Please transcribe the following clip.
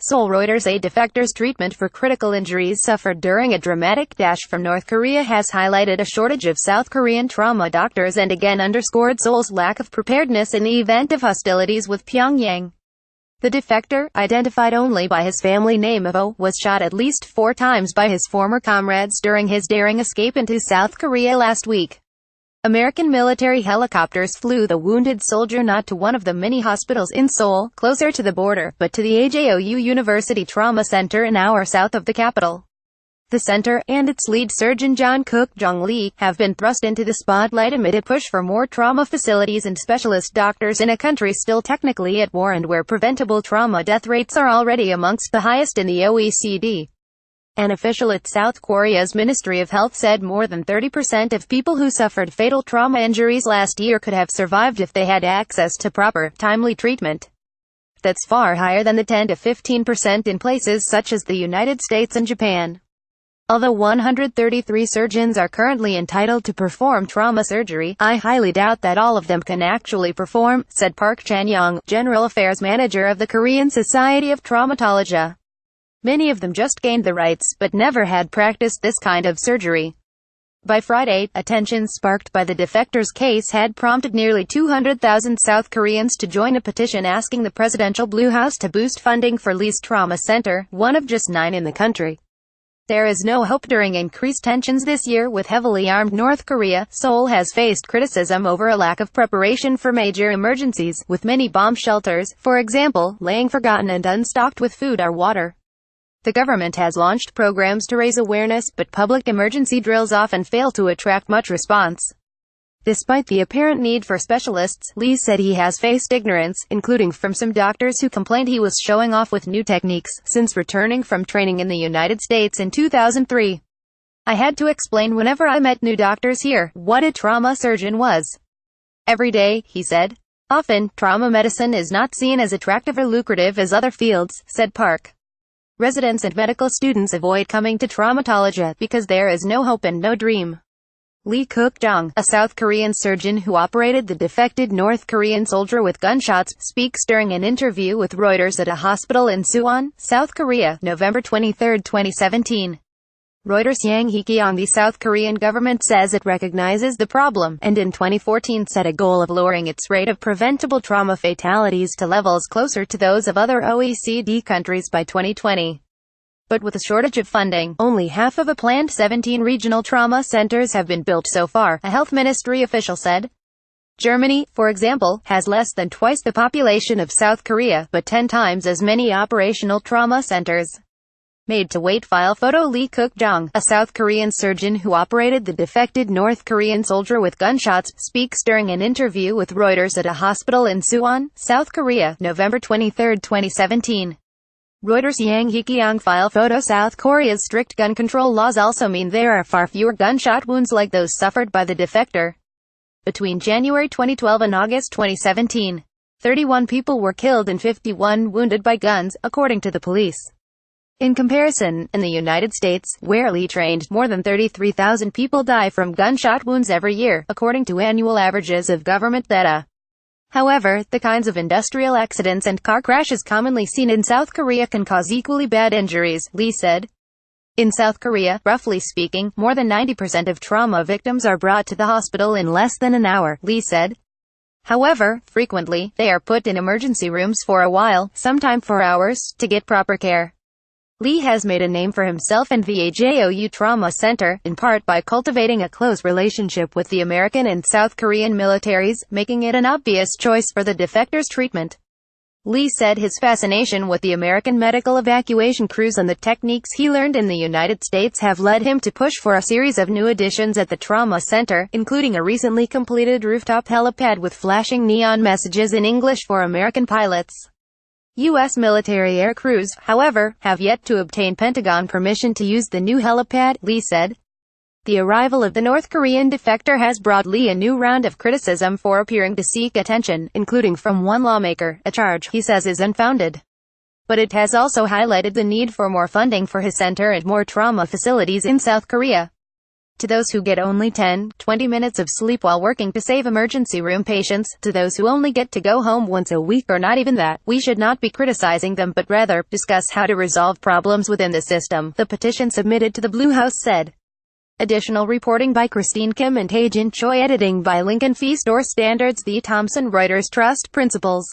SEOUL Reuters A defector's treatment for critical injuries suffered during a dramatic dash from North Korea has highlighted a shortage of South Korean trauma doctors and again underscored Seoul's lack of preparedness in the event of hostilities with Pyongyang. The defector, identified only by his family name of Oh, was shot at least 4 times by his former comrades during his daring escape into South Korea last week. American military helicopters flew the wounded soldier not to one of the many hospitals in Seoul, closer to the border, but to the AJOU University Trauma Center an hour south of the capital. The center, and its lead surgeon John Jong Lee, have been thrust into the spotlight amid a push for more trauma facilities and specialist doctors in a country still technically at war and where preventable trauma death rates are already amongst the highest in the OECD. An official at South Korea's Ministry of Health said more than 30% of people who suffered fatal trauma injuries last year could have survived if they had access to proper, timely treatment. That's far higher than the 10 to 15% in places such as the United States and Japan. Although 133 surgeons are currently entitled to perform trauma surgery, I highly doubt that all of them can actually perform, said Park Chan-young, General Affairs Manager of the Korean Society of Traumatology. Many of them just gained the rights, but never had practiced this kind of surgery. By Friday, attention sparked by the defector's case had prompted nearly 200,000 South Koreans to join a petition asking the Presidential Blue House to boost funding for Lee's trauma center, one of just 9 in the country. There is no hope during increased tensions this year with heavily armed North Korea. Seoul has faced criticism over a lack of preparation for major emergencies, with many bomb shelters, for example, laying forgotten and unstocked with food or water. The government has launched programs to raise awareness, but public emergency drills often fail to attract much response. Despite the apparent need for specialists, Lee said he has faced ignorance, including from some doctors who complained he was showing off with new techniques, since returning from training in the United States in 2003. I had to explain whenever I met new doctors here, what a trauma surgeon was. Every day, he said. Often, trauma medicine is not seen as attractive or lucrative as other fields, said Park. Residents and medical students avoid coming to traumatology because there is no hope and no dream. Lee Jong, a South Korean surgeon who operated the defected North Korean soldier with gunshots, speaks during an interview with Reuters at a hospital in Suwon, South Korea, November 23, 2017. Reuters Yang Hekyong. The South Korean government says it recognizes the problem, and in 2014 set a goal of lowering its rate of preventable trauma fatalities to levels closer to those of other OECD countries by 2020. But with a shortage of funding, only half of a planned 17 regional trauma centers have been built so far, a health ministry official said. Germany, for example, has less than twice the population of South Korea, but 10 times as many operational trauma centers. Made to wait file photo. Lee Jong, a South Korean surgeon who operated the defected North Korean soldier with gunshots, speaks during an interview with Reuters at a hospital in Suwon, South Korea, November 23, 2017. Reuters Yang Hekyong file photo. South Korea's strict gun control laws also mean there are far fewer gunshot wounds like those suffered by the defector. Between January 2012 and August 2017, 31 people were killed and 51 wounded by guns, according to the police. In comparison, in the United States, where Lee trained, more than 33,000 people die from gunshot wounds every year, according to annual averages of government data. However, the kinds of industrial accidents and car crashes commonly seen in South Korea can cause equally bad injuries, Lee said. In South Korea, roughly speaking, more than 90% of trauma victims are brought to the hospital in less than an hour, Lee said. However, frequently, they are put in emergency rooms for a while, sometimes for hours, to get proper care. Lee has made a name for himself and the AJOU Trauma Center, in part by cultivating a close relationship with the American and South Korean militaries, making it an obvious choice for the defector's treatment. Lee said his fascination with the American medical evacuation crews and the techniques he learned in the United States have led him to push for a series of new additions at the trauma center, including a recently completed rooftop helipad with flashing neon messages in English for American pilots. U.S. military air crews, however, have yet to obtain Pentagon permission to use the new helipad, Lee said. The arrival of the North Korean defector has brought Lee a new round of criticism for appearing to seek attention, including from one lawmaker, a charge he says is unfounded. But it has also highlighted the need for more funding for his center and more trauma facilities in South Korea. To those who get only 10-20 minutes of sleep while working to save emergency room patients, to those who only get to go home once a week or not even that, we should not be criticizing them but rather discuss how to resolve problems within the system, the petition submitted to the Blue House said. Additional reporting by Christine Kim and Tae-jin Choi, editing by Lincoln Fee Store Standards. The Thomson Reuters Trust Principles.